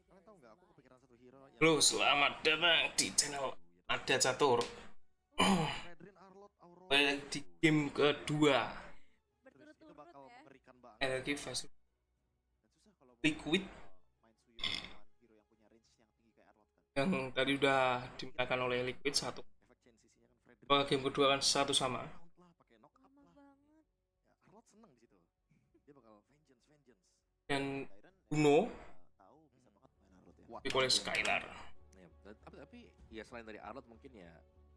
Kalian tahu nggak? Aku kepikiran satu hero yang Halo, selamat datang di channel Ada Catur. Fredrin, Arlot, Aurora. Balik di game kedua Terus itu Berturut-turut bakal ya. mengerikan banget. energi fase Dan susah kalau mau Liquid main Suyo lawan hero yang punya range yang tinggi kayak Arlot kan. yang tadi udah dimenangkan oleh Liquid 1. Efek chain CC-nya kan Fredrin. Bahwa game kedua kan 1 sama. Count lah, pakai knock up Lama lah. banget. Ya, Arlot seneng di situ. Dia bakal vengeance. Dan Tyron Uno tahu bisa banget main Arlot ya. di oleh Skylar. Ya, tapi ya selain dari Arlot mungkin ya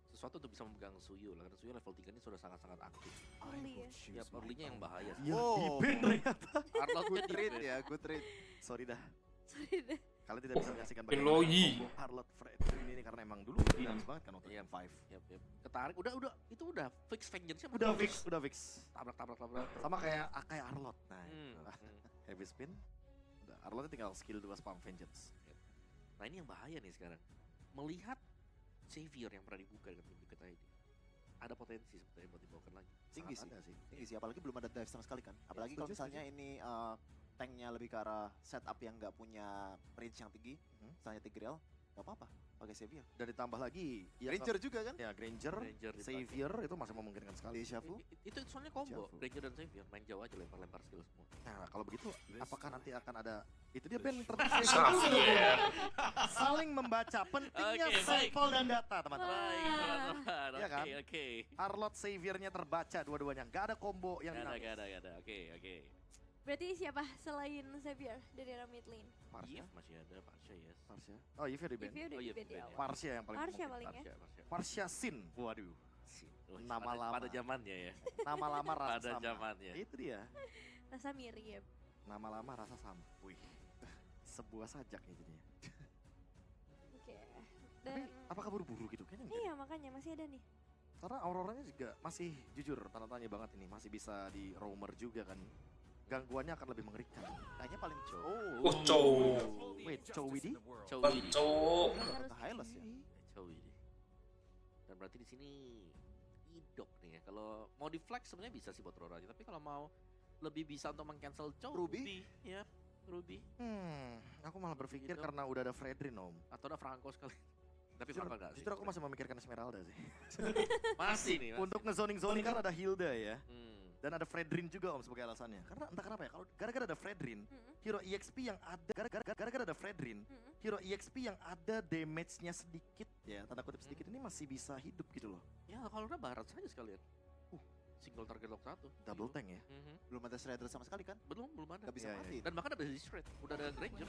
sesuatu untuk bisa memegang Suyu lah, karena Suyu level 3 ini sudah sangat-sangat aktif. Early ya. Ya, early-nya yang bahaya sih. Ya, Wow. di-ban ternyata. Arlot Good kan trade di-ban. ya, good trade. Sorry dah. Sorry deh. Kalian tidak bisa menyaksikan Eloyi. combo Arlot Fredrin ini karena emang dulu dinamis banget kan waktu Iya. game 5. Yap. Ketarik, udah itu udah fix vengeance-nya. Udah fix. Tabrak. Sama kayak Arlot. Nah, Hmm, itu. hmm. Heavy spin. Udah, Arlotnya tinggal skill 2 spam vengeance. Nah, ini yang bahaya nih sekarang. Melihat Xavier yang pernah dibuka dengan tim deket ID. Ada potensi sebetulnya buat dibawakan lagi. Tinggi sih. Sangat ada sih. Tinggi sih, apalagi belum ada dive sama sekali kan. Apalagi kalau setuju, misalnya ini tanknya lebih ke arah setup yang nggak punya range yang tinggi, misalnya Tigreal, nggak apa-apa, pakai Xavier. Dan ditambah lagi ya, Ranger juga kan? ya Granger, Ranger dipakai. Xavier itu masih memungkinkan sekali. Shafu. Itu soalnya combo, Javu. Ranger dan Xavier main jauh aja lempar-lempar skill semua. Nah, kalau begitu apakah nanti akan ada itu dia Ben Xavier. saling membaca pentingnya Oke, baik. sampel dan data, teman-teman. Baik, teman-teman. Iya kan? Oke. Arlot Xaviernya terbaca dua-duanya, nggak ada combo yang dinamis. Gak ada. Oke. Berarti siapa selain Xavier dari arah mid lane? Parsha, Iya, masih ada Parsha, yes. Parsha. Oh, Yves di Ben. Ivy udah Oh, di iya, bed di Ben ya. awal. Parsha yang paling Parsha mungkin. paling ya. Parsha Sin. Waduh. Oh, Nama pada- lama. Pada zamannya ya. Nama lama rasa Pada sama. zamannya. Itu dia. Rasa mirip. Nama lama rasa sama. Wih. Sebuah sajak ya jadinya. Oke. Tapi Dan apakah buru-buru gitu? Kayaknya enggak. iya makanya masih ada nih. Karena Auroranya juga masih jujur tanda tanya banget ini, masih bisa di roamer juga kan. Gangguannya akan lebih mengerikan. Kayaknya paling cow. Oh, cow. Wait, Chowidi? Chow ini. Cok. Harus Hylos ya. Chow ini. Dan berarti di sini idok nih ya. Kalau mau di flex sebenarnya bisa sih buat Aurora aja, tapi kalau mau lebih bisa untuk meng-cancel Chow Ruby? Ya, Ruby Aku malah berpikir Gitu. karena udah ada Fredrin om. atau ada Franco sekali. Tapi Jujur, Franco enggak sih. justru aku masih memikirkan Esmeralda sih. masih nih. Masih. Untuk ngezoning-zoning kan ada Hilda ya. Hmm. Dan ada Fredrin juga om sebagai alasannya. Karena entah kenapa ya, kalau gara-gara ada Fredrin, Mm-mm, hero EXP yang ada, gara-gara ada Fredrin, mm-mm. hero EXP yang ada damage-nya sedikit ya, tanda kutip sedikit ini masih bisa hidup gitu loh. Ya kalau udah barat saja sekalian. Single target lock 1. Double tank ya. Belum ada Shredder sama sekali kan? Belum ada. Nggak bisa Iya, iya. mati. Dan bahkan ada di straight. Udah ada Granger.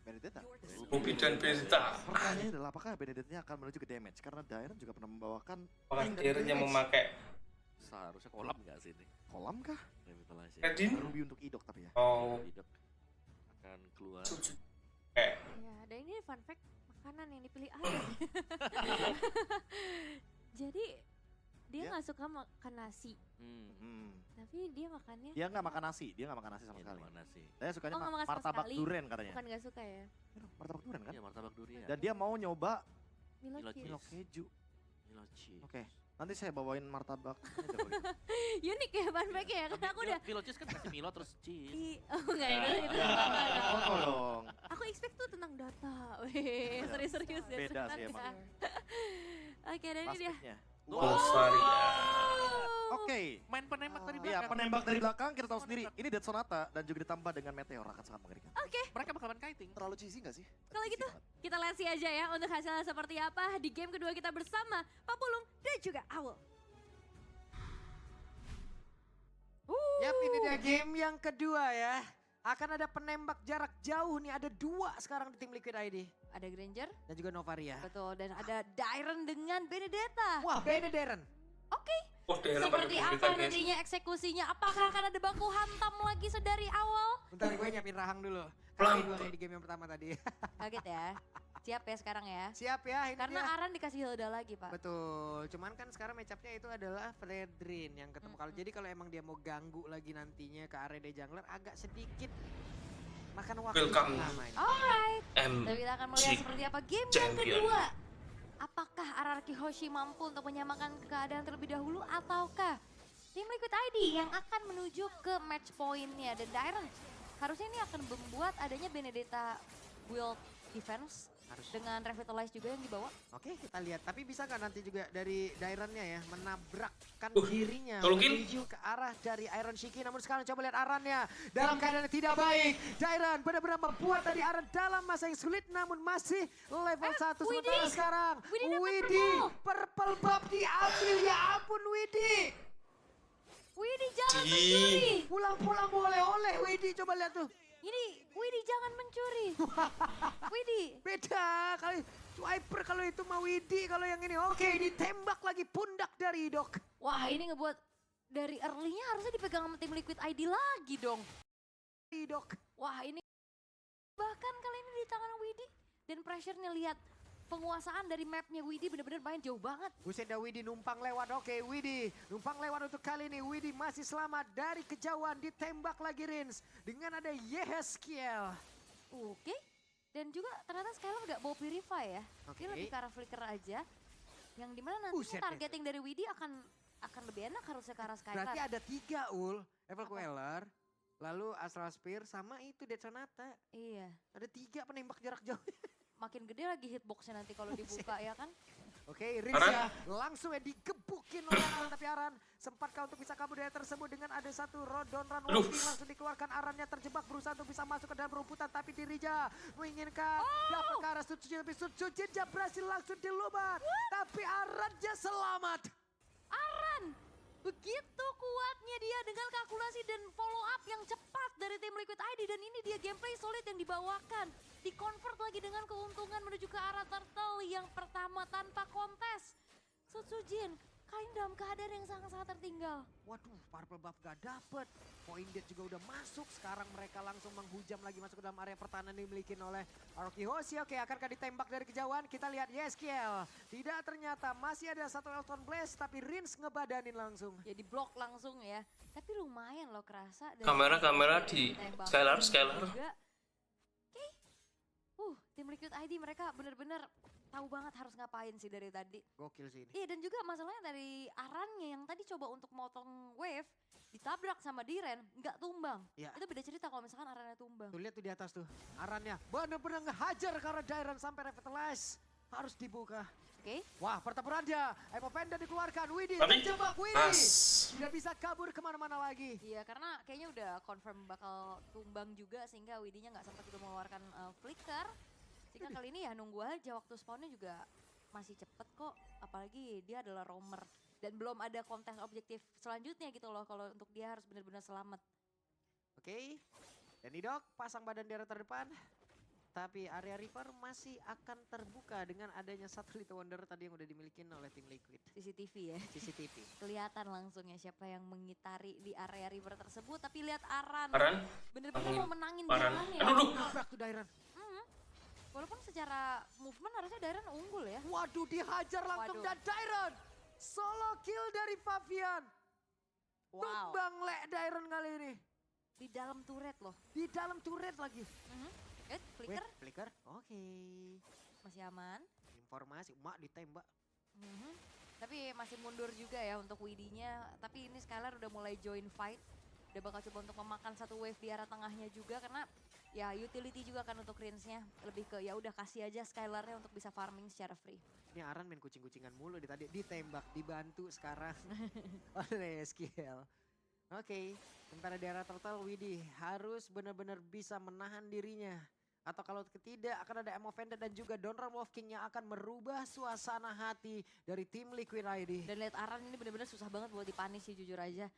Benedetta. Ruby dan Beta. Pertanyaannya adalah apakah Benedetta akan menuju ke damage? Karena Dairon juga pernah membawakan Apakah Ring dan dirinya damage. memakai Seharusnya kolam nggak sih ini? Kolam kah? Revitalize ya. Redin? Ruby untuk idok tapi ya. Oh, Tidak akan keluar. eh, Ya, ada ini fun fact makanan yang dipilih ada. Jadi dia Ya. nggak suka makan nasi, Hmm. tapi dia makannya Dia nggak makan nasi, dia nggak makan nasi sama Ini sekali. mana sih? Dia sukanya Oh, nggak makan sama martabak sekali? durian katanya. bukan nggak suka ya. Martabak durian kan? Iya, martabak durian. Dan dia mau nyoba Milo Milo cheese. Milo keju. Milo cheese. Oke. Nanti saya bawain martabak. Unik ya fun fact ya, karena aku udah Milo cheese kan kasih Milo terus cheese. oh enggak itu Ya, enggak, enggak. foto dong. Aku expect tuh tentang data. Weh, serius-serius ya. Beda ternyata. sih emang. Oke, dan ini dia. Plastiknya. Bavaria. Oke. Main penembak dari Iya, belakang. penembak dari belakang kita tahu sendiri. Ini Dead Sonata dan juga ditambah dengan Meteor akan sangat mengerikan. Mereka bakal main kiting. Terlalu cheesy nggak sih? Kalau gitu, kita lihat sih aja ya untuk hasilnya seperti apa di game kedua kita bersama Papulung dan juga Owl. Yap, ini dia game yang kedua ya. Akan ada penembak jarak jauh nih, ada 2 sekarang di tim Liquid ID. Ada Granger, Dan juga Novaria. betul, dan ada Dairon dengan Benedetta. Wah, Benederen. Oke, Oh, daerah seperti pada apa guys. nantinya eksekusinya? Apakah akan ada baku hantam lagi sedari awal? Bentar gue nyiapin rahang dulu. Pelan. Kasih 2 kayak di game yang pertama tadi. Kaget ya. Siap ya sekarang ya. Siap ya, ini Karena dia. Aran dikasih Hilda lagi, Pak. Betul, cuman kan sekarang matchupnya itu adalah Fredrin yang ketemu. Kalau jadi kalau emang dia mau ganggu lagi nantinya ke area jungler agak sedikit makan waktu Welcome. lama ini. Alright, M. dan kita akan melihat Chick seperti apa game yang Champion. kedua. Apakah Araraki Hoshi mampu untuk menyamakan keadaan terlebih dahulu ataukah tim Liquid ID yang akan menuju ke match point-nya? Dan Dairon harusnya ini akan membuat adanya Benedetta build defense Harus. dengan Revitalize juga yang dibawa. Oke, kita lihat. Tapi bisa nggak nanti juga dari Dairon-nya ya menabrakkan Uh, dirinya tolongin. menuju ke arah dari Iron Shiki. Namun sekarang coba lihat Arannya dalam keadaan yang tidak baik. Dairon benar-benar membuat tadi Aran dalam masa yang sulit namun masih level 1 Widhi. sementara sekarang. Widhi dapat Widhi, purple buff diambil, ya ampun Widhi. Widhi jangan Di- mencuri. Pulang-pulang boleh-oleh Widhi, coba lihat tuh. Ini Widhi jangan mencuri. Widhi. Beda kali Swiper kalau itu mau Widhi, kalau yang ini oke ditembak lagi pundak dari Dok. Wah ini ngebuat dari early-nya harusnya dipegang sama tim Liquid ID lagi dong. Dok. Wah ini bahkan kali ini di tangan Widhi. Dan pressure-nya lihat penguasaan dari mapnya Widhi bener-bener main jauh banget. Buset dah Widhi numpang lewat, oke Widhi numpang lewat untuk kali ini. Widhi masih selamat dari kejauhan, ditembak lagi Rins dengan ada Yehezkiel. Oke. Dan juga ternyata Skylar gak bawa Purify ya. Oke. Dia lebih ke arah flicker aja. Yang dimana nanti Buset deh. targeting dari Widhi akan lebih enak harusnya ke arah Skylar. Berarti ada 3 Evil Apa? Queller, lalu Astral Spear sama itu Dead Sonata. Iya. Ada 3 penembak jarak jauh. Makin gede lagi hitboxnya nanti kalau dibuka ya kan. Oke, Rizya langsung ya digebukin oleh Aran, tapi Aran sempatkah untuk bisa kabur dari tersebut dengan ada satu Rodon Run Aduh. walking langsung dikeluarkan. Arannya terjebak berusaha untuk bisa masuk ke dalam rumputan, tapi di Rija menginginkan dapat ke arah Sutsujin, tapi Sutsujin berhasil langsung dilubat. Tapi Arannya selamat. Aran, begitu kuatnya dia dengan kalkulasi dan follow up yang cepat dari tim Liquid ID. Dan ini dia gameplay solid yang dibawakan. Di-convert lagi dengan keuntungan menuju ke arah Turtle yang pertama tanpa kontes. Sutsujin, kali ini dalam keadaan yang sangat-sangat tertinggal. Waduh, purple buff gak dapet. Point dead juga udah masuk. Sekarang mereka langsung menghujam lagi masuk ke dalam area pertahanan dimiliki oleh Aroki Hoshi. Oke, akankah ditembak dari kejauhan? Kita lihat Yehezkiel. Tidak, ternyata masih ada satu Elton Blaze, tapi Rins ngebadanin langsung. Ya di-block langsung ya. Tapi lumayan loh kerasa. Dan Kamera di ditembak Skylar. juga. Tim Liquid ID mereka bener-bener tahu banget harus ngapain sih dari tadi. Gokil sih ini. Iya dan juga masalahnya dari Arannya yang tadi coba untuk motong wave ditabrak sama Diren nggak tumbang. Iya. Itu beda cerita kalau misalkan Arannya tumbang. Tuh lihat tuh di atas tuh. Arannya bener-bener ngehajar karena Dairon sampai Revitalize. Harus dibuka. Oke. Wah, pertempurannya. Emo Panda dikeluarkan. Widhi, Tapi, terjebak Widhi. Pas. Tidak bisa kabur kemana-mana lagi. Iya karena kayaknya udah confirm bakal tumbang juga sehingga Widhi-nya nggak sempat juga mengeluarkan flicker. Sehingga kali ini ya nunggu aja waktu spawnnya juga masih cepet kok. Apalagi dia adalah roamer. Dan belum ada kontes objektif selanjutnya gitu loh kalau untuk dia harus benar-benar selamat. Oke. Dan Dok pasang badan di area terdepan. Tapi area Reaper masih akan terbuka dengan adanya satu Little Wonder tadi yang udah dimiliki oleh tim Liquid. CCTV ya. CCTV. Kelihatan langsung ya siapa yang mengitari di area river tersebut. Tapi lihat Aran. Aran. Bener-bener mau menangin Aran. jalannya. Aduh. Nabrak tuh Dairon. Walaupun secara movement harusnya Dairon unggul ya. Waduh, dihajar langsung Waduh. dan Dairon. Solo kill dari Fabian. Wow. Tumbang lek Dairon kali ini. Di dalam turret loh. Di dalam turret lagi. Flicker Wait, flicker. Oke. masih aman. Informasi, mak ditembak. Mhm. Tapi masih mundur juga ya untuk Widhi-nya. Tapi ini Skylar udah mulai join fight. Udah bakal coba untuk memakan satu wave di arah tengahnya juga karena ya utility juga kan untuk Rins-nya. Lebih ke ya udah kasih aja Skylar-nya untuk bisa farming secara free. Ini Aran main kucing-kucingan mulu di tadi. Ditembak, dibantu sekarang oleh SQL. Oke, sementara di arah Turtle, Widhi harus benar-benar bisa menahan dirinya. Atau kalau tidak akan ada Emo Vendor dan juga Donran Wolf King yang akan merubah suasana hati dari tim Liquid ID. Dan lihat Aran ini bener-bener susah banget buat dipanis sih jujur aja.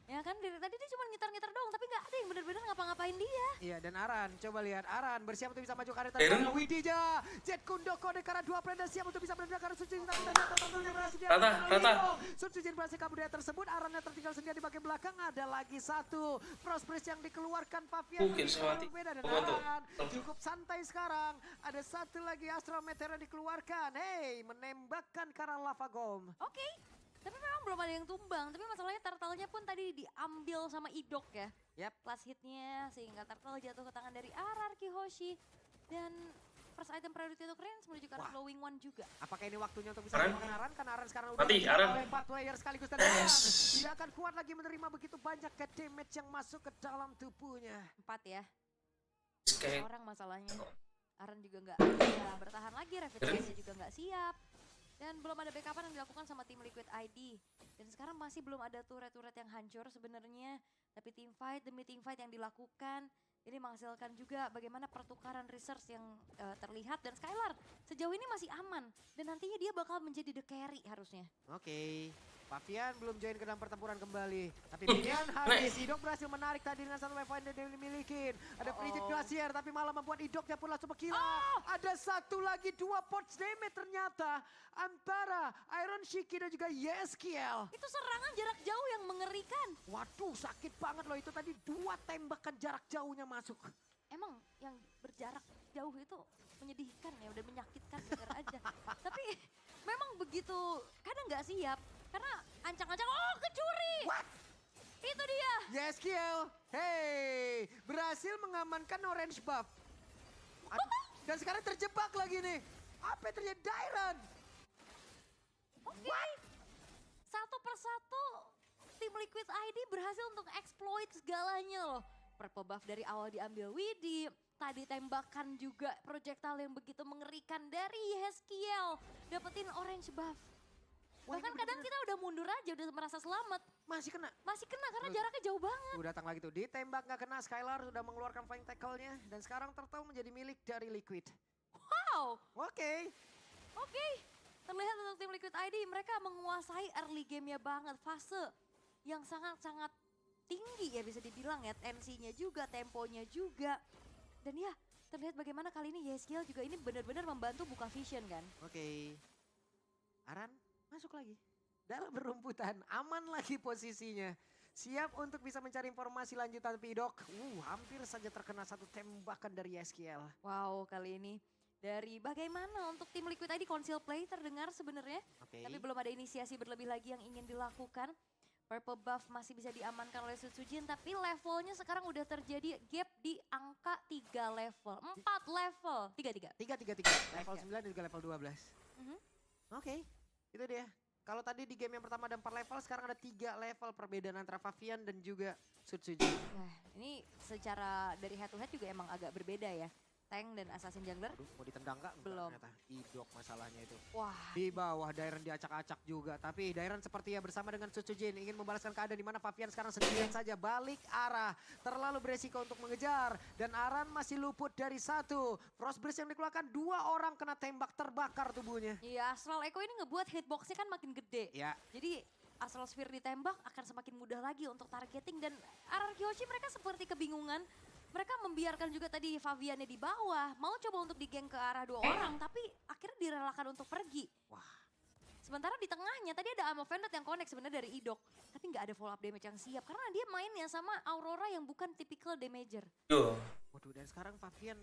Ya kan dari tadi dia cuma ngitar-ngitar doang tapi nggak ada yang bener-bener ngapa-ngapain dia. Iya, dan Aran, coba lihat Aran bersiap untuk bisa maju ke area Aaron. terdepan. Widhi aja, Jet Kundoko dekara dua player dan siap untuk bisa benar-benar ke arah Suci. Rata. Suci berhasil kabur dari tersebut. Arannya tertinggal sendiri di bagian belakang. Ada lagi satu Prosperis yang dikeluarkan Fabian. Mungkin Sewati. Berbeda dan Membantu. Aran cukup santai sekarang. Ada satu lagi Astral Meteor yang dikeluarkan. Hey, menembakkan ke arah Lava Gom. Oke. Tapi memang belum ada yang tumbang. Tapi masalahnya turtle-nya pun tadi diambil sama Idok ya. Yap. Last hitnya sehingga turtle jatuh ke tangan dari Ararki Hoshi. Dan first item priority untuk Reigns menuju ke arah Wah. Glowing One juga. Apakah ini waktunya untuk bisa Aran? menemukan Aran? Karena Aran sekarang udah Mati, diserang Aran. oleh 4 player sekaligus dan Yes. tidak akan kuat lagi menerima begitu banyak ke damage yang masuk ke dalam tubuhnya. 4 ya. Kayak Orang masalahnya. Aran juga nggak bisa bertahan lagi, revitalisasi juga nggak siap. Dan belum ada backupan yang dilakukan sama tim Liquid ID. Dan sekarang masih belum ada turret-turret yang hancur sebenarnya. Tapi team fight demi team fight yang dilakukan ini menghasilkan juga bagaimana pertukaran resource yang terlihat. Dan Skylar sejauh ini masih aman. Dan nantinya dia bakal menjadi the carry harusnya. Oke. Pavian belum join ke dalam pertempuran kembali. Tapi Minion habis. Idok berhasil menarik tadi dengan satu weapon yang dia miliki. Ada Frigid Glacier tapi malah membuat Idoknya pun langsung berkilau. Ada satu lagi 2 pots damage ternyata. Antara Iron Shiki dan juga Yeskiel. Itu serangan jarak jauh yang mengerikan. Waduh sakit banget loh itu tadi 2 tembakan jarak jauhnya masuk. Emang yang berjarak jauh itu menyedihkan ya, udah menyakitkan jujur aja. Tapi memang begitu, kadang nggak siap. Karena ancang-ancang, oh kecuri! What? Itu dia! Yeskiel, hey, berhasil mengamankan orange buff. Dan sekarang terjebak lagi nih. Apa yang terjadi? Dairon. Oke. Satu persatu tim Liquid ID berhasil untuk exploit segalanya loh. Purple buff dari awal diambil Widi. Tadi tembakan juga projectile yang begitu mengerikan dari Yeskiel. Dapetin orange buff. Bahkan kadang kita udah mundur aja, udah merasa selamat. Masih kena. Masih kena karena jaraknya jauh banget. Datang lagi tuh, ditembak nggak kena. Skylar sudah mengeluarkan flying tackle-nya. Dan sekarang Turtle menjadi milik dari Liquid. Wow, Oke. oke. Terlihat untuk tim Liquid ID, mereka menguasai early game-nya banget. Fase yang sangat-sangat tinggi ya bisa dibilang ya. Tensinya juga, temponya juga. Dan ya, terlihat bagaimana kali ini Yeskiel juga ini benar-benar membantu buka vision kan. Oke. Aran masuk lagi. Dalam berumputan, aman lagi posisinya. Siap untuk bisa mencari informasi lanjutan Pidok. Hampir saja terkena satu tembakan dari Yeskiel. Wow, kali ini dari bagaimana untuk tim Liquid ID conceal play terdengar sebenarnya. Oke. Tapi belum ada inisiasi berlebih lagi yang ingin dilakukan. Purple buff masih bisa diamankan oleh Sutsujin, tapi levelnya sekarang udah terjadi gap di angka 3 level. 4 level. 3. 3. Level 9 dan juga level 12. Mhm. Oke, itu dia. Kalau tadi di game yang pertama ada 4 level, sekarang ada 3 level perbedaan antara Favian dan juga Sutsujin. Nah, ini secara dari head to head juga emang agak berbeda ya. Tank dan Assassin Jungler. Aduh, mau ditendang nggak? Enggak, Belum. ternyata. Idok masalahnya itu. Wah, Di bawah Dairon diacak-acak juga. Tapi Dairon sepertinya bersama dengan Sutsujin ingin membalaskan keadaan di mana Favian sekarang sendirian saja. Balik arah. Terlalu beresiko untuk mengejar. Dan Aran masih luput dari 1. Frostburst yang dikeluarkan 2 orang kena tembak terbakar tubuhnya. iya Astral Echo ini ngebuat hitboxnya kan makin gede. Ya, Jadi Astral Sphere ditembak akan semakin mudah lagi untuk targeting. Dan RRQ Hoshi mereka seperti kebingungan. Mereka membiarkan juga tadi Faviannya di bawah. Mau coba untuk digeng ke arah 2 orang. Tapi akhirnya direlakan untuk pergi. Wah. Sementara di tengahnya tadi ada Ammo Vendor yang connect sebenarnya dari Idok. Tapi nggak ada follow up damage yang siap. Karena dia mainnya sama Aurora yang bukan typical damager. yo. Waduh, dan sekarang Favian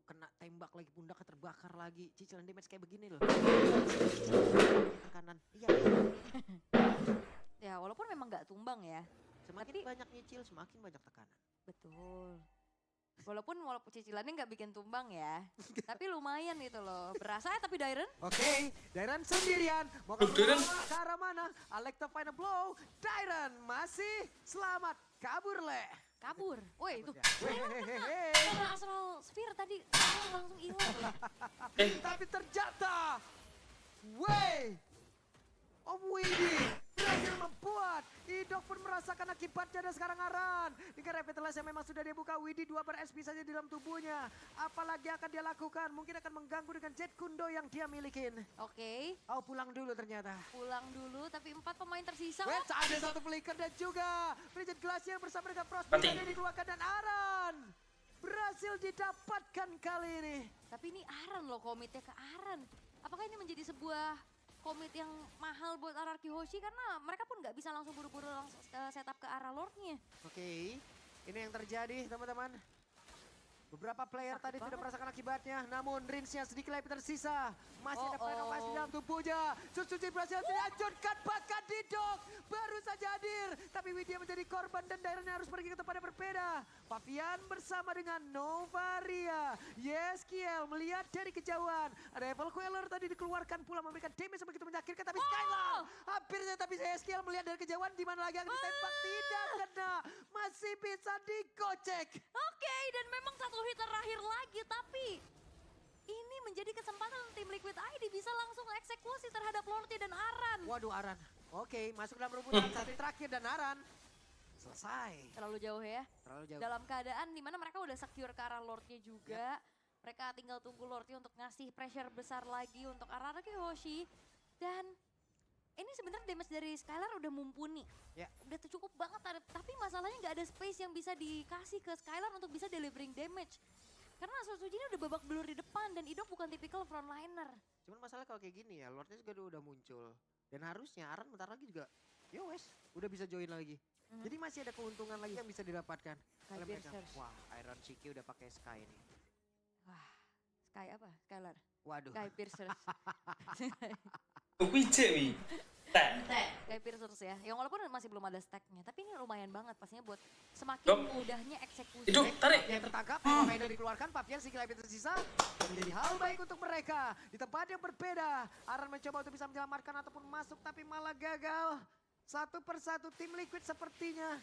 kena tembak lagi, pundaknya terbakar lagi. Cicilan damage kayak begini loh. Tekanan. Iya. Ya walaupun memang nggak tumbang ya. Semakin Tapi- banyak nyicil, semakin banyak tekanan. Betul. Walaupun cicilannya nggak bikin tumbang ya. Tapi lumayan gitu loh. Berasa tapi Dairon. Oke, Dairon sendirian. Mau Oh, Dairon. ke arah mana? Alekta final blow. Dairon masih selamat. Kabur le. Kabur. Woi itu. Wehehehe. Karena Astral Sphere tadi langsung hilang loh. Tapi ternyata Way of Widi berhasil membuat Idok pun merasakan akibatnya dan sekarang Aran dengan revitalize yang memang sudah dia buka. Widi 2 per SP saja di dalam tubuhnya. Apalagi akan dia lakukan? Mungkin akan mengganggu dengan Jet Kundo yang dia milikin. Oke, Oh, pulang dulu ternyata. pulang dulu tapi 4 pemain tersisa. Wets ada satu flicker dan juga Frigid Glacier bersama dengan Frost Mati. yang dikeluarkan dan Aran berhasil didapatkan kali ini. Tapi ini Aran loh, komitnya ke Aran. Apakah ini menjadi sebuah komit yang mahal buat RRQ Hoshi karena mereka pun nggak bisa langsung buru-buru langsung setup ke arah Lordnya. Oke, ini yang terjadi teman-teman. Beberapa player Sakit tadi sudah banget. merasakan akibatnya, namun Rinsnya sedikit lebih tersisa. Masih ada Oh, renovasi oh. dalam tubuhnya. Suzuki berhasil dihancurkan, bahkan Didok baru saja hadir. Tapi Widya menjadi korban dan daerahnya harus pergi ke tempat yang berbeda. Pavian bersama dengan Novaria. Yeskiel melihat dari kejauhan. Ada Evil Queller tadi dikeluarkan pula memberikan damage yang begitu menyakitkan. Tapi Skylar hampir saja, tapi Yeskiel melihat dari kejauhan di mana lagi akan ditembak. Tidak kena, masih bisa digocek. Oke, dan memang satu hit terakhir lagi, tapi ini menjadi kesempatan tim Liquid ID bisa langsung eksekusi terhadap Lorty dan Aran. Waduh Aran. Oke, masuk dalam rebutan satu terakhir dan Aran selesai. Terlalu jauh ya. Terlalu jauh. Dalam keadaan dimana mereka udah secure ke arah Lordnya juga. Mereka tinggal tunggu Lordnya untuk ngasih pressure besar lagi untuk Araki Hoshi. Dan ini sebenarnya damage dari Skylar udah mumpuni. Ya. Udah cukup banget, tapi masalahnya nggak ada space yang bisa dikasih ke Skylar untuk bisa delivering damage. Karena Suzuki ini udah babak belur di depan dan Idok bukan tipikal frontliner. Cuman masalah kalau kayak gini ya, Lordnya juga udah muncul. Dan harusnya Aran bentar lagi juga, ya wes, udah bisa join lagi. Mhm. Jadi masih ada keuntungan lagi yang bisa didapatkan. oleh mereka. Piercers. Wah, Iron Shiki udah pakai Sky nih. Wah, Sky apa? Skylar. Waduh. Sky Piercers. Wih cek wih. Tak. Sky Piercers ya. Yang walaupun masih belum ada stacknya, tapi ini lumayan banget pastinya buat semakin Dok. mudahnya eksekusi. Itu tarik. Yang tertangkap, pemain dikeluarkan, Papian Sikil lebih tersisa. Menjadi hal baik untuk mereka. Di tempat yang berbeda, Aran mencoba untuk bisa menyelamatkan ataupun masuk, tapi malah gagal. Satu persatu tim Liquid sepertinya.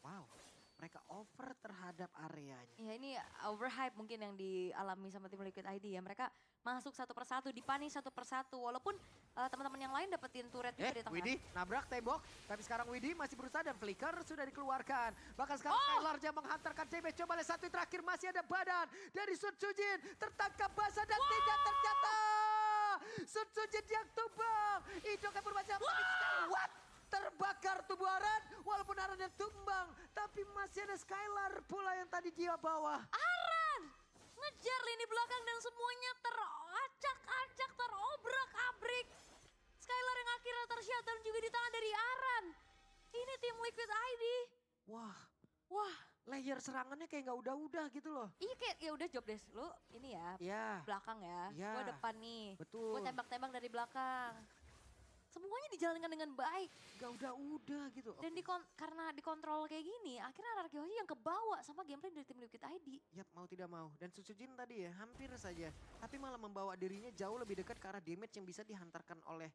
Wow, mereka over terhadap areanya. Ya ini overhype mungkin yang dialami sama tim Liquid ID ya. Mereka masuk satu persatu, dipanish satu persatu. Walaupun teman-teman yang lain dapetin turret juga di tengah. Widhi nabrak tembok, tapi sekarang Widhi masih berusaha dan Flicker sudah dikeluarkan. Bahkan sekarang Skylar yang menghantarkan damage. Coba lihat satu terakhir, masih ada badan dari Sun Sujin. Tertangkap basah dan tidak ternyata. Sun Sujin yang tumbang. Itu akan bermacam, tapi what? Terbakar tubuh Aran, walaupun Aran yang tumbang. Tapi masih ada Skylar pula yang tadi dia bawa. Aran ngejar lini belakang dan semuanya teracak-acak, terobrak-abrik. Skylar yang akhirnya tershutdown juga di tangan dari Aran. Ini tim Liquid ID. Wah, Wah, layer serangannya kayak nggak udah-udah gitu loh. iya kayak ya udah job desk lu ini ya Ya, belakang ya. Iya. Gua depan nih. betul. Gua tembak-tembak dari belakang. Semuanya dijalankan dengan baik. Gak udah-udah gitu. Dan karena dikontrol kayak gini, akhirnya Araki Hoshi yang kebawa sama gameplay dari tim Liquid ID. Yap, mau tidak mau. Dan Susujin tadi ya, hampir saja. Tapi malah membawa dirinya jauh lebih dekat ke arah damage yang bisa dihantarkan oleh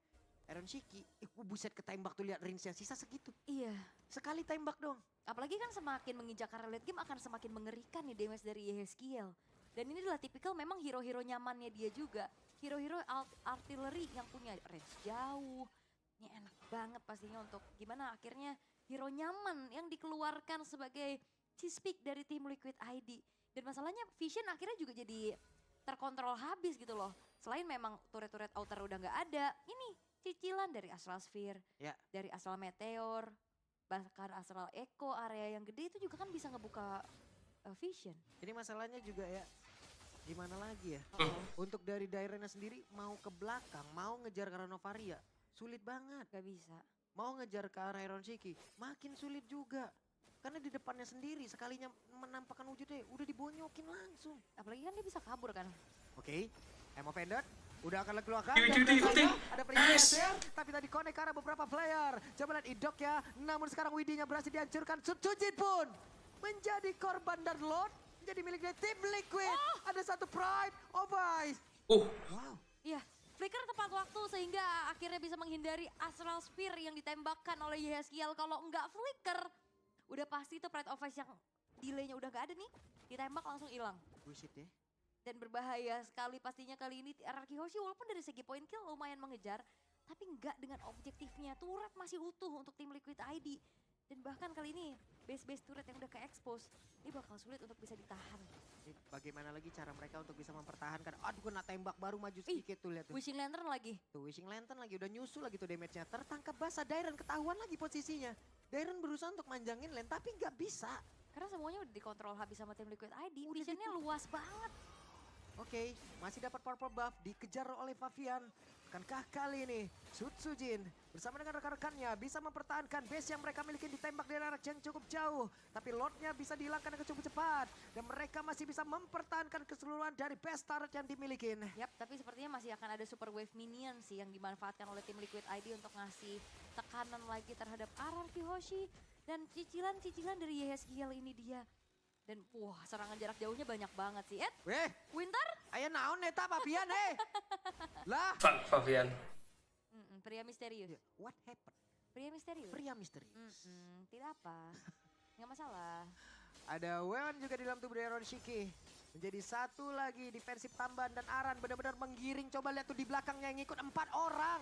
Iron Shiki. Buset, ketembak tuh, lihat range yang sisa segitu. Iya. Sekali tembak dong. Apalagi kan semakin menginjak area late game akan semakin mengerikan nih damage dari Yeskiel. Dan ini adalah tipikal memang hero-hero nyamannya dia juga. Hero-hero artillery yang punya range jauh. Ini enak banget pastinya untuk gimana akhirnya hero nyaman yang dikeluarkan sebagai cheese pick dari tim Liquid ID. Dan masalahnya Vision akhirnya juga jadi terkontrol habis gitu loh. Selain memang turret-turret outer udah nggak ada, ini cicilan dari Astral Sphere, Ya. dari Astral Meteor, bahkan Astral Echo area yang gede itu juga kan bisa ngebuka Vision. Ini masalahnya juga ya, gimana lagi ya. Uh-oh. Untuk dari daerahnya sendiri mau ke belakang, mau ngejar ke arah Novaria. Sulit banget. Gak bisa. Mau ngejar ke arah Iron Shiki, makin sulit juga. Karena di depannya sendiri, sekalinya menampakkan wujudnya, udah dibonyokin langsung. Apalagi kan dia bisa kabur kan. Oke, Emo Vendor udah akan keluarkan. Yuk, Dan yuk, yuk, biasanya yuk. ada peringkat Nice. geser, tapi tadi connect ke arah beberapa player. Coba lihat Idok ya, namun sekarang Widhi-nya berhasil dihancurkan. Sutsujin pun menjadi korban dan Lord menjadi milik dari tim Liquid. Ada satu Pride of Ice. Wow. Iya, Flicker tepat waktu sehingga akhirnya bisa menghindari Astral Spear yang ditembakkan oleh Yeskiel. Kalau enggak Flicker, udah pasti itu Pride of Ice yang delaynya udah gak ada nih. Ditembak langsung hilang. Bullshit ya. Dan berbahaya sekali pastinya kali ini Araki Hoshi walaupun dari segi point kill lumayan mengejar. Tapi enggak dengan objektifnya. Turret masih utuh untuk tim Liquid ID. Dan bahkan kali ini base-base turret yang udah ke-expose. Ini bakal sulit untuk bisa ditahan. Ini bagaimana lagi cara mereka untuk bisa mempertahankan. Aduh, kena tembak baru maju sedikit tuh, lihat tuh. Wishing Lantern lagi. Tuh Wishing Lantern lagi, udah nyusul lagi tuh damage-nya. Tertangkap basah, Dairon ketahuan lagi posisinya. Dairon berusaha untuk manjangin lane, tapi nggak bisa. Karena semuanya udah dikontrol habis sama tim Liquid ID. Visionnya luas banget. Oke, masih dapat purple buff, dikejar oleh Favian. Akankah kali ini Sutsujin bersama dengan rekan-rekannya bisa mempertahankan base yang mereka miliki ditembak dari arah yang cukup jauh. Tapi Lordnya bisa dihilangkan dengan cukup cepat. Dan mereka masih bisa mempertahankan keseluruhan dari base turret yang dimiliki. Yap, tapi sepertinya masih akan ada super wave minion sih yang dimanfaatkan oleh tim Liquid ID untuk ngasih tekanan lagi terhadap RRQ Hoshi. Dan cicilan-cicilan dari YSGL ini dia. Dan wah, serangan jarak jauhnya banyak banget sih. Weh, Winter? ayo naon eta Fabian Lah, Fabian. Pria misterius. what happened? Pria misterius. Pria misterius. Tidak apa. Nggak masalah. Ada Weon juga di dalam tubuh dari Ronshiki. Menjadi satu lagi defensif tambahan dan Aran benar-benar menggiring. Coba lihat tuh di belakangnya yang ngikut 4 orang.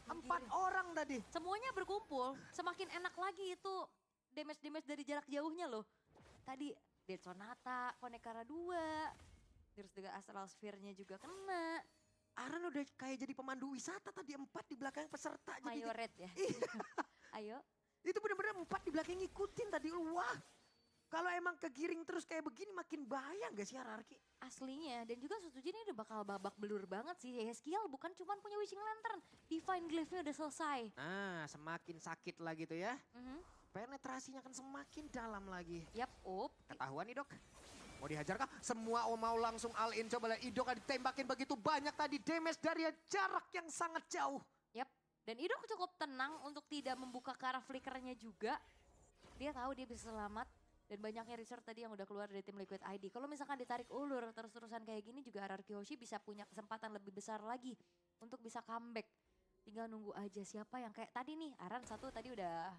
4 orang tadi. Semuanya berkumpul, semakin enak lagi itu damage-damage dari jarak jauhnya loh. Tadi Dead Sonata, Konekara 2, terus juga Astral Sphere-nya juga kena. Aran udah kayak jadi pemandu wisata tadi 4 di belakang peserta. Jadi Mayoret ya. Ayo. itu benar-benar 4 di belakang ngikutin tadi. Wah, kalau emang kegiring terus kayak begini makin bahaya gak sih RRQ? Aslinya, dan juga Sutsujin ini udah bakal babak belur banget sih. YSGL bukan cuma punya Wishing Lantern, Divine Glaive-nya udah selesai. Nah, semakin sakit lagi tuh ya. Mhm. Penetrasinya akan semakin dalam lagi. Yap, Ketahuan nih dok. Mau dihajar kah? Semua mau langsung all in. Coba lihat Idok ditembakin begitu banyak tadi. Damage dari jarak yang sangat jauh. Yap. Dan Idok cukup tenang untuk tidak membuka ke arah flickernya juga. Dia tahu dia bisa selamat. Dan banyaknya research tadi yang udah keluar dari tim Liquid ID. Kalau misalkan ditarik ulur terus-terusan kayak gini juga RRQ Hoshi bisa punya kesempatan lebih besar lagi. Untuk bisa comeback. Tinggal nunggu aja siapa yang kayak tadi nih. Aran satu tadi udah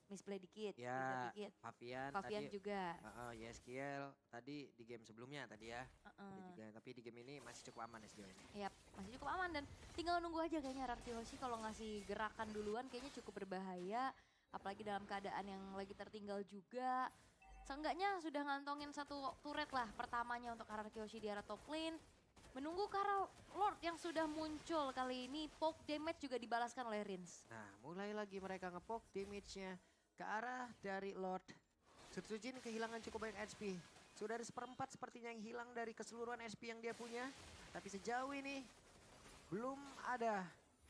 misplay dikit. Ya, dikit. Fabian Fabian tadi, juga. YSGL tadi di game sebelumnya tadi ya. Heeh. Juga, tapi di game ini masih cukup aman SGL ini. Yap, masih cukup aman dan tinggal nunggu aja kayaknya RRQ Hoshi kalau ngasih gerakan duluan kayaknya cukup berbahaya. Apalagi dalam keadaan yang lagi tertinggal juga. Seenggaknya sudah ngantongin satu turret lah pertamanya untuk RRQ Hoshi di arah top lane. Menunggu Karl Lord yang sudah muncul kali ini, poke damage juga dibalaskan oleh Rins. Nah, mulai lagi mereka ngepoke damage-nya ke arah dari Lord. Sutsujin kehilangan cukup banyak HP. Sudah ada 1/4 sepertinya yang hilang dari keseluruhan HP yang dia punya. Tapi sejauh ini belum ada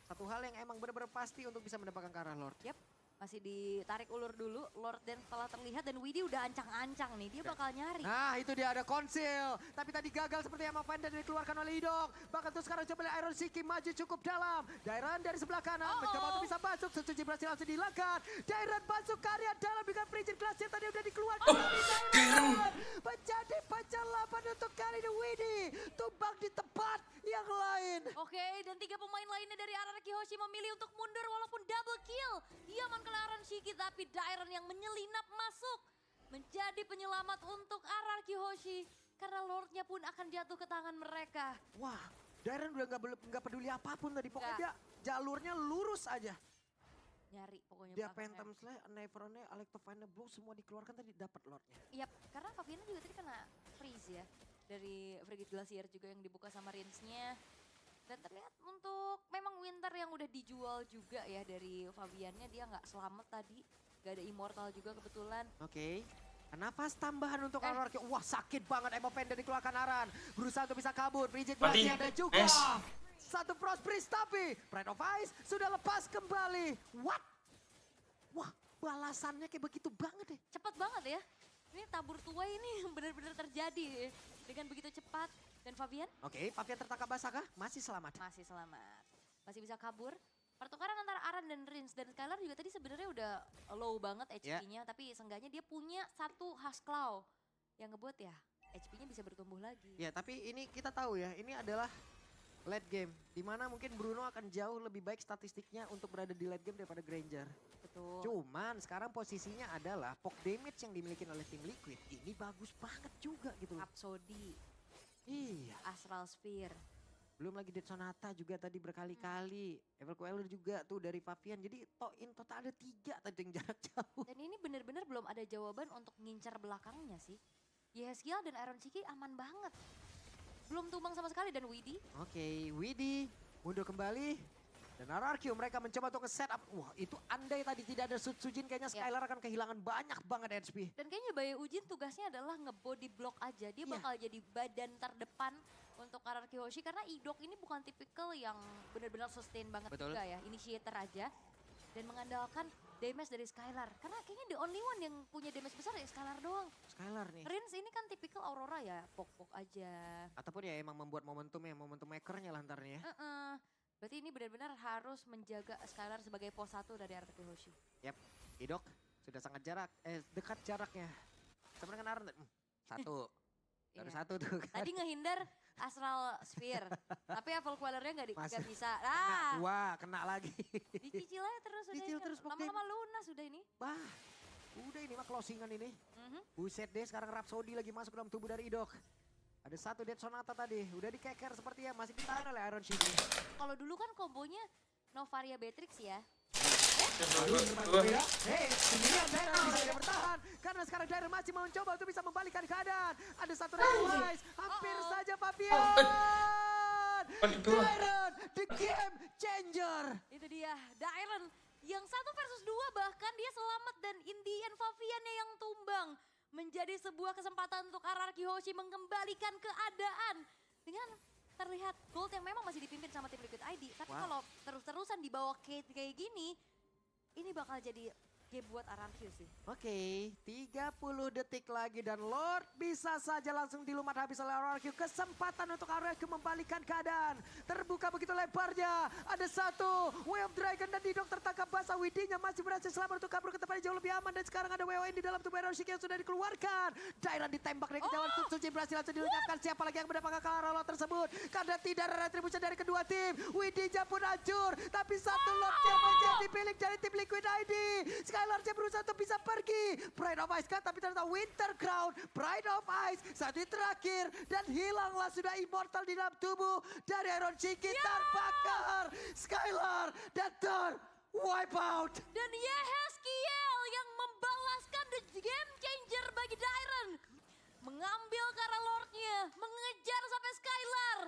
satu hal yang emang benar-benar pasti untuk bisa mendapatkan ke arah Lord. Yap, masih ditarik ulur dulu. Lord dan setelah terlihat dan Widhi udah ancang-ancang nih, dia bakal nyari. Nah, itu dia ada konsil. Tapi tadi gagal seperti yang Mavenda dikeluarkan oleh Idok. Bahkan tuh sekarang coba lihat Iron Shiki maju cukup dalam. Dairan dari sebelah kanan mencoba untuk bisa masuk. Sutsujin berhasil langsung dihilangkan. Dairan masuk ke area dalam dengan Frigid Glacier tadi udah dikeluarkan. Dairan menjadi pencalapan untuk kali ini Widhi. Tumbang di tempat yang lain. Oke, dan 3 pemain lainnya dari RRQ Hoshi memilih untuk mundur walaupun double kill. Dia Aran Shiki tapi Dairon yang menyelinap masuk. Menjadi penyelamat untuk RRQ Hoshi. Karena Lordnya pun akan jatuh ke tangan mereka. Wah, Dairon udah nggak peduli apapun tadi. Pokoknya Nggak. dia jalurnya lurus aja. Nyari pokoknya Dia belakangnya. Phantom Slayer, Neverone, Electrovine Blow semua dikeluarkan tadi dapat Lordnya. Yap, karena Fabian juga tadi kena freeze ya. Dari Frigid Glacier juga yang dibuka sama Rinsnya. Dan terlihat untuk memang Winter yang udah dijual juga ya dari Fabiannya. Dia nggak selamat tadi. Gak ada Immortal juga kebetulan. Oke. Nafas tambahan untuk RRQ. Wah, sakit banget Emo Panda dikeluarkan Aran. Berusaha untuk bisa kabur. Frigid Mati. Glacier dan juga Es. satu Frost Priest tapi Pride of Ice sudah lepas kembali. What? Wah, balasannya kayak begitu banget deh. Cepat banget ya. Ini tabur tua ini benar-benar terjadi dengan begitu cepat. Dan Fabian Oke, Fabian tertangkap basah kah? Masih selamat. masih selamat. Masih bisa kabur. Pertukaran antara Aran dan Rins. Dan Skylar juga tadi sebenarnya udah low banget HP-nya. Tapi seenggaknya dia punya satu Husk Claw. Yang ngebuat ya HP-nya bisa bertumbuh lagi. Ya, tapi ini kita tahu ya, ini adalah late game. Dimana mungkin Bruno akan jauh lebih baik statistiknya untuk berada di late game daripada Granger. Betul. Cuman sekarang posisinya adalah poke damage yang dimiliki oleh tim Liquid. Ini bagus banget juga gitu loh. Rhapsody, Iya. Astral Sphere. Belum lagi Dead Sonata juga tadi berkali-kali. Evil Queller juga tuh dari Fabian. Jadi in total ada 3 tadi yang jarak jauh. Dan ini benar-benar belum ada jawaban untuk ngincar belakangnya sih. YSGL dan Iron Shiki aman banget. Belum tumbang sama sekali dan Widhi. Oke, Widhi mundur kembali. Dan RRQ mereka mencoba untuk nge-setup. Wah, itu andai tadi tidak ada Sutsujin kayaknya Ya. Skylar akan kehilangan banyak banget HP. Dan kayaknya Bayu Ujin tugasnya adalah nge-body block aja. Dia Iya. bakal jadi badan terdepan untuk RRQ Hoshi karena Idok ini bukan tipikal yang benar-benar sustain banget Betul. juga ya, initiator aja dan mengandalkan damage dari Skylar karena kayaknya the only one yang punya damage besar ya Skylar doang. Skylar nih. Rins ini kan tipikal Aurora ya, pok-pok aja. Ataupun ya emang membuat momentum makernya lah ntarnya ya. Berarti ini benar-benar harus menjaga Skylar sebagai pos 1 dari RRQ Hoshi. Yap, Idok sudah sangat dekat jaraknya. Sama dengan Arn. Satu. Baru Iya. satu tuh kan. Tadi ngehindar Astral Sphere, tapi Apple Quellernya nggak Masih. bisa. Kena dua, kena lagi. Dicicil aja terus udah. Cicil ini. terus, pokoknya. Lama-lama lunas udah ini. Wah, udah ini mah closingan ini. Mhm. Buset deh, sekarang Rhapsody lagi masuk dalam tubuh dari Idok. Ada satu Dead Sonata tadi, udah dikeker seperti ya, masih ditahan oleh Iron Shiki. Kalau dulu kan kombonya Novaria Beatrix ya. Hei, sendirian Darren bisa tidak bertahan. Karena sekarang Darren masih mau mencoba untuk bisa membalikan keadaan. Ada satu Revise, hampir saja Fabian. Darren, the game changer. Itu dia, Dairon yang 1 versus 2 bahkan dia selamat dan Indian Faviannya yang tumbang. Menjadi sebuah kesempatan untuk RRQ Hoshi mengembalikan keadaan. Dengan terlihat Gold yang memang masih dipimpin sama tim Liquid ID. Tapi Wow. kalau terus-terusan di bawah Kate kayak gini, ini bakal jadi game buat RRQ sih. Oke, 30 detik lagi dan Lord bisa saja langsung dilumat habis oleh RRQ. Kesempatan untuk RRQ membalikan keadaan. Terbuka begitu lebarnya. Ada satu Way of Dragon dan Didok tertangkap basah. Widinya masih berhasil selamat untuk kabur ke tempat yang jauh lebih aman. Dan sekarang ada WON di dalam tubuh Eroshiki yang sudah dikeluarkan. Dairan ditembak dari kejauhan. Suci berhasil langsung dilenyapkan. Siapa lagi yang mendapatkan kalah tersebut. Karena tidak ada retribusi dari kedua tim. Widinya pun hancur. Tapi satu Lord yang menjadi milik dari tim Liquid ID. Skylar berusaha untuk bisa pergi. Pride of Ice kan, tapi ternyata Winter Crown. Pride of Ice saat ini terakhir. Dan hilanglah sudah immortal di dalam tubuh dari Iron Shiki. Terbakar. Skylar dan wipe out. Dan Yehezkiel yang membalaskan the game changer bagi Dairon. Mengambil karena Lordnya, mengejar sampai Skylar.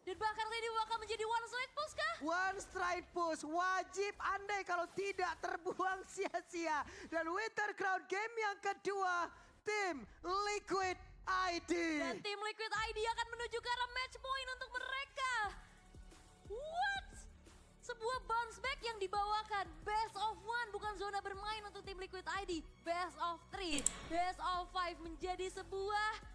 Dan bahkan ini bakal menjadi one strike push kah? One strike push wajib andai kalau tidak terbuang sia-sia. Dan Winter Crown game yang kedua tim Liquid ID. Dan tim Liquid ID akan menuju ke arah match point untuk mereka. What? Sebuah bounce back yang dibawakan. Best of 1 bukan zona bermain untuk tim Liquid ID. Best of 3, best of 5 menjadi sebuah